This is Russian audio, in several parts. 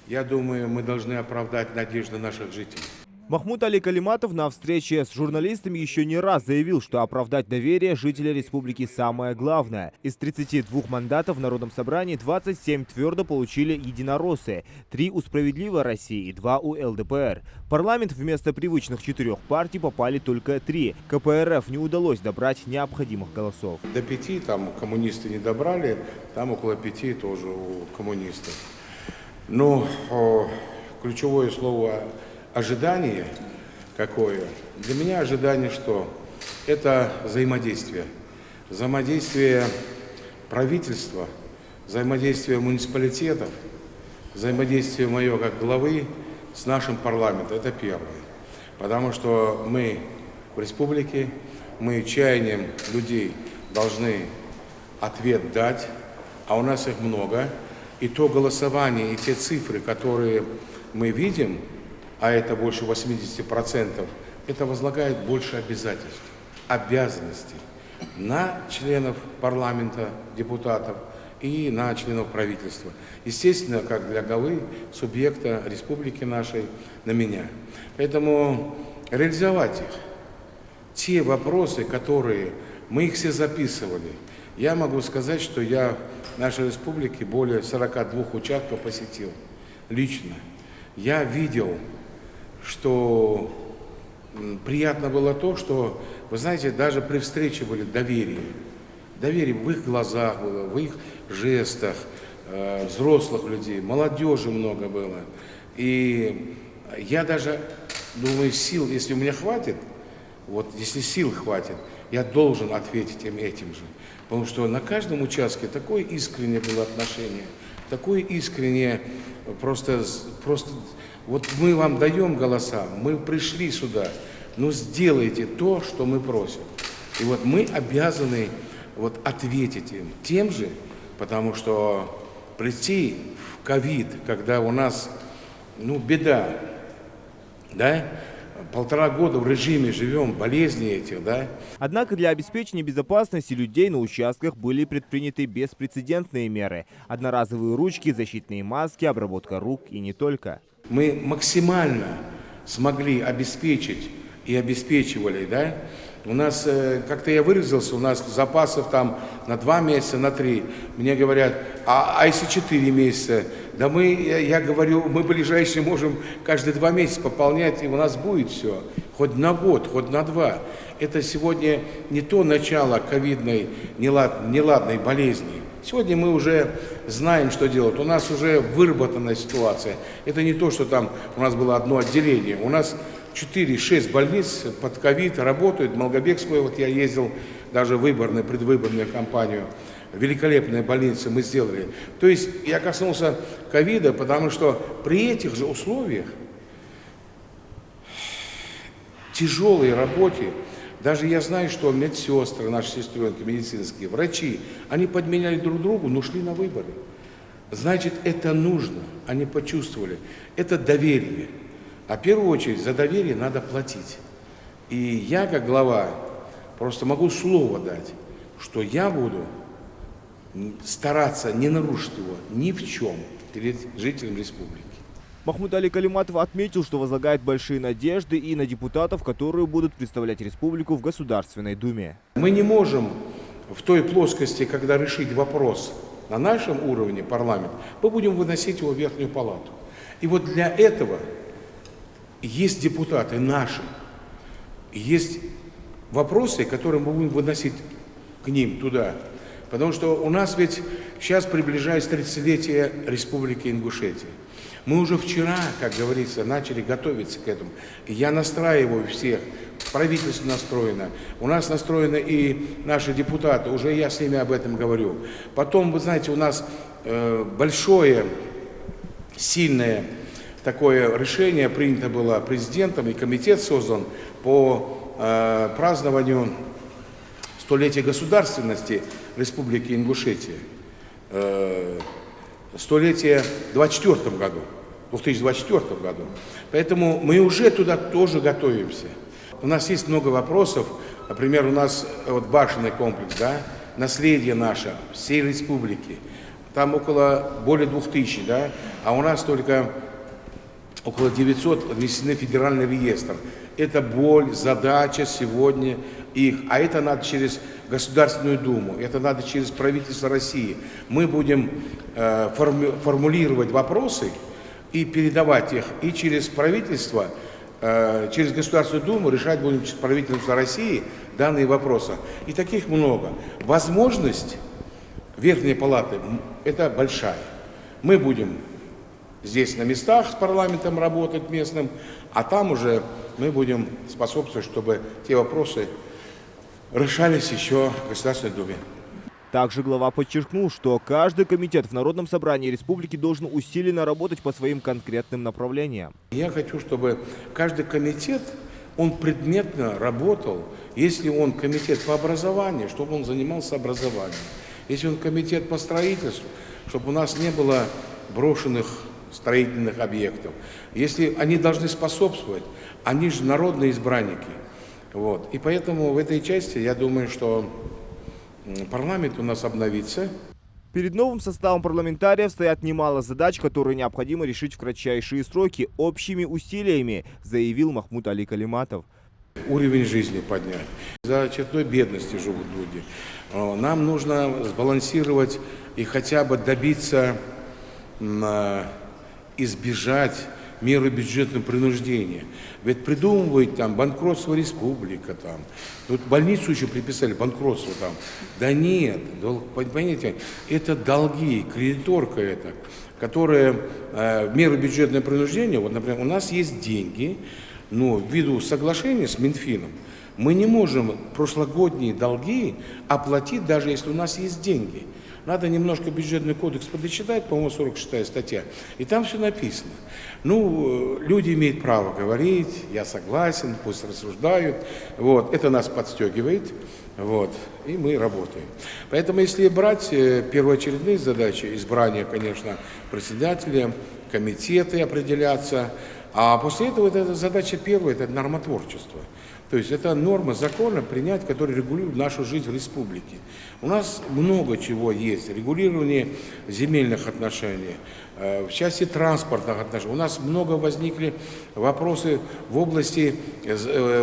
Я думаю, мы должны оправдать надежды наших жителей. Махмуд Али Калиматов на встрече с журналистами еще не раз заявил, что оправдать доверие жителей республики самое главное. Из 32 мандатов в Народном собрании 27 твердо получили единороссы, 3 у «Справедливой России» и 2 у ЛДПР. В парламент вместо привычных 4 партий попали только 3. КПРФ не удалось добрать необходимых голосов. До 5 там коммунисты не добрали, там около 5 тоже у коммунистов. Но ключевое слово ожидание какое? Для меня ожидание что? Это взаимодействие. Взаимодействие правительства, взаимодействие муниципалитетов, взаимодействие мое как главы с нашим парламентом. Это первое. Потому что мы в республике, мы чаянием людей должны ответ дать, а у нас их много. И то голосование, и те цифры, которые мы видим, а это больше 80%, это возлагает больше обязательств, обязанностей на членов парламента, депутатов и на членов правительства. Естественно, как для главы субъекта республики нашей, на меня. Поэтому реализовать их, те вопросы, которые мы их все записывали. Я могу сказать, что я в нашей республике более 42 участков посетил лично. Я видел, что приятно было то, что, вы знаете, даже при встрече были доверие. Доверие в их глазах было, в их жестах, взрослых людей, молодежи много было. И я даже думаю, сил, если у меня хватит, вот если сил хватит, я должен ответить им этим же. Потому что на каждом участке такое искреннее было отношение, такое искреннее, просто вот мы вам даем голоса, мы пришли сюда, но сделайте то, что мы просим. И вот мы обязаны вот ответить им тем же, потому что прийти в ковид, когда у нас, беда, да, 1,5 года в режиме живем, болезни этих, да. Однако для обеспечения безопасности людей на участках были предприняты беспрецедентные меры. Одноразовые ручки, защитные маски, обработка рук и не только. Мы максимально смогли обеспечить и обеспечивали, да. У нас, как-то я выразился, у нас запасов там на 2 месяца, на 3. Мне говорят, а если 4 месяца? Да я говорю, мы ближайшие можем каждые 2 месяца пополнять, и у нас будет все. Хоть на год, хоть на 2. Это сегодня не то начало ковидной неладной болезни. Сегодня мы уже знаем, что делать. У нас уже выработанная ситуация. Это не то, что там у нас было одно отделение. У нас 4-6 больниц под ковид работают. Малгобекскую, вот я ездил даже в предвыборную кампанию. Великолепная больница мы сделали. То есть я коснулся ковида, потому что при этих же условиях, тяжелой работе, даже я знаю, что медсестры, наши сестренки, медицинские, врачи, они подменяли друг другу, но шли на выборы. Значит, это нужно, они почувствовали. Это доверие. А в первую очередь за доверие надо платить. И я, как глава, просто могу слово дать, что я буду стараться не нарушить его ни в чем перед жителями республики. Махмуд Али Калиматов отметил, что возлагает большие надежды и на депутатов, которые будут представлять республику в Государственной Думе. Мы не можем в той плоскости, когда решить вопрос на нашем уровне парламент, мы будем выносить его в Верхнюю палату. И вот для этого есть депутаты наши, есть вопросы, которые мы будем выносить к ним туда. Потому что у нас ведь сейчас приближается 30-летие Республики Ингушетия. Мы уже вчера, как говорится, начали готовиться к этому. И я настраиваю всех, правительство настроено, у нас настроены и наши депутаты, уже я с ними об этом говорю. Потом, вы знаете, у нас большое, сильное такое решение принято было президентом, и комитет создан по празднованию столетия государственности Республики Ингушетия. Столетие в 2024 году. Поэтому мы уже туда тоже готовимся. У нас есть много вопросов. Например, у нас вот башенный комплекс, да, наследие наше всей республики. там более 2000, да, а у нас только около 900 внесены в федеральный реестр. Это боль, задача сегодня их. А это надо через Государственную Думу, это надо через правительство России. Мы будем формулировать вопросы и передавать их и через правительство, через Государственную Думу решать будем через правительство России данные вопросы. И таких много. Возможность Верхней Палаты – это большая. Мы будем здесь на местах с парламентом работать местным, а там уже мы будем способствовать, чтобы те вопросы решались еще в Государственной Думе. Также глава подчеркнул, что каждый комитет в Народном собрании республики должен усиленно работать по своим конкретным направлениям. Я хочу, чтобы каждый комитет, он предметно работал, если он комитет по образованию, чтобы он занимался образованием. Если он комитет по строительству, чтобы у нас не было брошенных строительных объектов. Если они должны способствовать, они же народные избранники. Вот. И поэтому в этой части я думаю, что парламент у нас обновится. Перед новым составом парламентариев стоят немало задач, которые необходимо решить в кратчайшие сроки общими усилиями, заявил Махмуд Али Калиматов. Уровень жизни поднять. За чертой бедности живут люди. Нам нужно сбалансировать и хотя бы добиться, избежать меры бюджетного принуждения. Ведь придумывают там банкротство республика, там. Тут больницу еще приписали, банкротство там. Да нет, понимаете, это долги, кредиторка это, которая меры бюджетного принуждения, вот, например, у нас есть деньги, но ввиду соглашения с Минфином мы не можем прошлогодние долги оплатить, даже если у нас есть деньги. Надо немножко бюджетный кодекс подочитать, по-моему, 46-я статья, и там все написано. Ну, люди имеют право говорить, я согласен, пусть рассуждают, вот, это нас подстегивает, вот, и мы работаем. Поэтому, если брать первоочередные задачи, избрание, конечно, председателя, комитеты определяться, а после этого это задача первая, это нормотворчество. То есть это нормы закона принять, которые регулируют нашу жизнь в республике. У нас много чего есть. Регулирование земельных отношений, в части транспортных отношений. У нас много возникли вопросы в области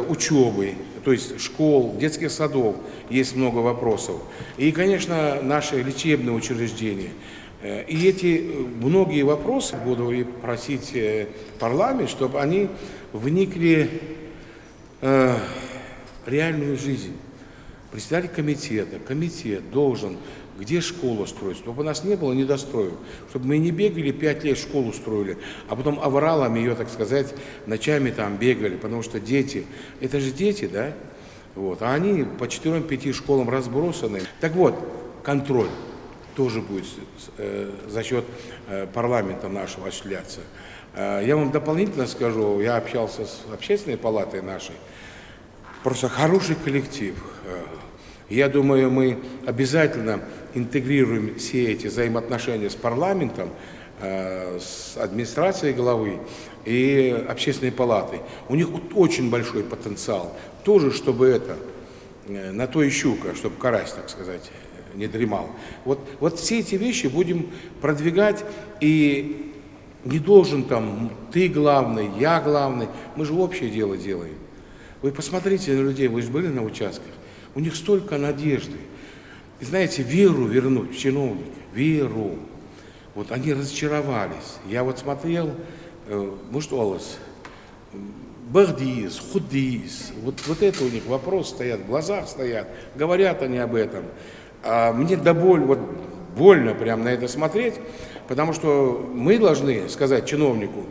учебы, то есть школ, детских садов. Есть много вопросов. И, конечно, наши лечебные учреждения. И эти многие вопросы буду просить парламент, чтобы они вникли реальную жизнь. Председатель комитета, комитет должен, где школу строить, чтобы у нас не было недостроек, чтобы мы не бегали 5 лет школу строили, а потом авралами ее, так сказать, ночами там бегали, потому что дети, это же дети, да, вот, а они по 4-5 школам разбросаны. Так вот, контроль тоже будет за счет парламента нашего осуществляться. Я вам дополнительно скажу, я общался с общественной палатой нашей, просто хороший коллектив. Я думаю, мы обязательно интегрируем все эти взаимоотношения с парламентом, с администрацией главы и общественной палатой. У них очень большой потенциал. Тоже, чтобы это, на то и щука, чтобы карась, так сказать, не дремал. Вот все эти вещи будем продвигать, и не должен там ты главный, я главный. Мы же общее дело делаем. Вы посмотрите на людей, вы же были на участках. У них столько надежды. И знаете, веру вернуть в чиновника, веру. Вот они разочаровались. Я вот смотрел, может, Олес, Багдис, Худис, вот это у них вопрос стоят, в глазах стоят, говорят они об этом. А мне больно прям на это смотреть, потому что мы должны сказать чиновнику: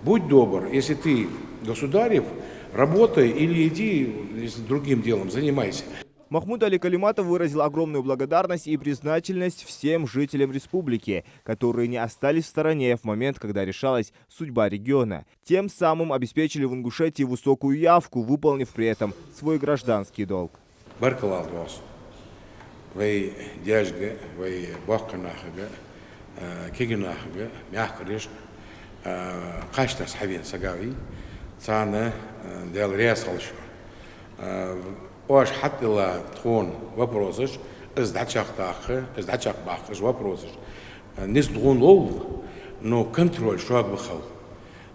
будь добр, если ты государев, работай или иди, если другим делом занимайся. Махмуд Али Калиматов выразил огромную благодарность и признательность всем жителям республики, которые не остались в стороне в момент, когда решалась судьба региона. Тем самым обеспечили в Ингушетии высокую явку, выполнив при этом свой гражданский долг. Ош хаттила тхон вопросыш, издачах бахыш вопросыш. не сдунул, но контроль, что обыхал.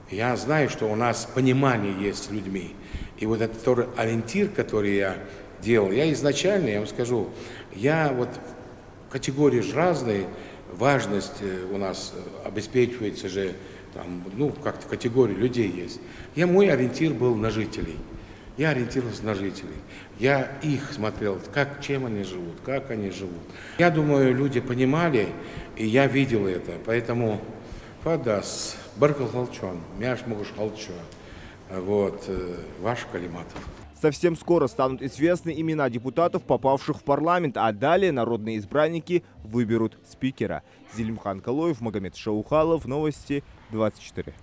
Я знаю, что у нас понимание есть с людьми. И вот этот ориентир, который я делал, я изначально, я вам скажу, я вот категории же разные, важность у нас обеспечивается же, там, ну, как-то категории людей есть. Мой ориентир был на жителей. Я ориентировался на жителей. Я их смотрел, чем они живут, как они живут. Я думаю, люди понимали, и я видел это. Поэтому Фадас, Баркал Халчон, Мяш Могуш Халчон, вот, ваш Калиматов. Совсем скоро станут известны имена депутатов, попавших в парламент, а далее народные избранники выберут спикера. Зелимхан Калоев, Магомед Шаухалов, Новости 24.